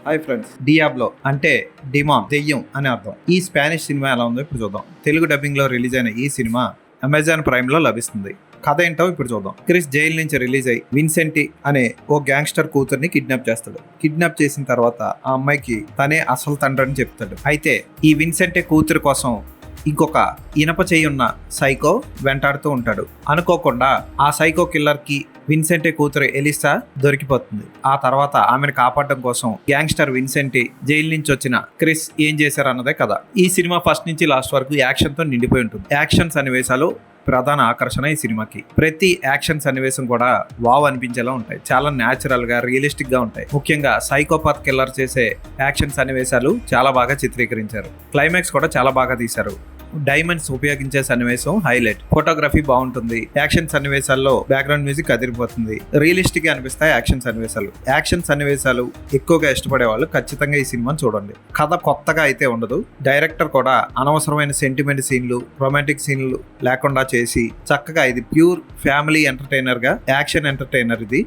Hi friends, డియాబ్లో అంటే డిమాన్ దెయ్యం అని అర్థం. ఈ స్పానిష్ సినిమా ఎలా ఉందో ఇప్పుడు చూద్దాం. తెలుగు డబ్బింగ్ లో రిలీజ్ అయిన ఈ సినిమా అమెజాన్ ప్రైమ్ లో లభిస్తుంది. కథ ఏంటో ఇప్పుడు చూద్దాం. క్రిస్ జైలు నుంచి రిలీజ్ అయ్యి విన్సెంటి అనే ఓ గ్యాంగ్స్టర్ కూతుర్ని కిడ్నాప్ చేస్తాడు. కిడ్నాప్ చేసిన తర్వాత ఆ అమ్మాయికి తనే అసలు తండ్రి అని చెప్తాడు. అయితే ఈ విన్సెంటి కూతురు కోసం ఇంకొక ఇనప చేయున్న సైకో వెంటాడుతూ ఉంటాడు. అనుకోకుండా ఆ సైకో కిల్లర్ కి విన్సెంటి కూతురు ఎలిసా దొరికిపోతుంది. ఆ తర్వాత ఆమెను కాపాడడం కోసం గ్యాంగ్స్టర్ విన్సెంటి జైలు నుంచి వచ్చిన క్రిస్ ఏం చేశారు అన్నదే కదా. ఈ సినిమా ఫస్ట్ నుంచి లాస్ట్ వరకు యాక్షన్ తో నిండిపోయి ఉంటుంది. యాక్షన్ సన్నివేశాలు ప్రధాన ఆకర్షణ ఈ సినిమాకి. ప్రతి యాక్షన్ సన్నివేశం కూడా వావ్ అనిపించేలా ఉంటాయి. చాలా న్యాచురల్ గా రియలిస్టిక్ గా ఉంటాయి. ముఖ్యంగా సైకోపాత్ కిల్లర్ చేసే యాక్షన్ సన్నివేశాలు చాలా బాగా చిత్రీకరించారు. క్లైమాక్స్ కూడా చాలా బాగా తీశారు. డైమండ్స్ ఉపయోగించే సన్నివేశం హైలైట్. ఫోటోగ్రఫీ బాగుంటుంది. యాక్షన్ సన్నివేశాల్లో బ్యాక్గ్రౌండ్ మ్యూజిక్ అదిరిపోతుంది. రియలిస్టిక్ గా అనిపిస్తాయి యాక్షన్ సన్నివేశాలు. యాక్షన్ సన్నివేశాలు ఎక్కువగా ఇష్టపడే వాళ్ళు ఖచ్చితంగా ఈ సినిమాని చూడండి. కథ కొత్తగా అయితే ఉండదు. డైరెక్టర్ కూడా అనవసరమైన సెంటిమెంట్ సీన్లు, రొమాంటిక్ సీన్లు లేకుండా చేసి చక్కగా ఇది ప్యూర్ ఫ్యామిలీ ఎంటర్టైనర్ గా యాక్షన్ ఎంటర్టైనర్ ఇది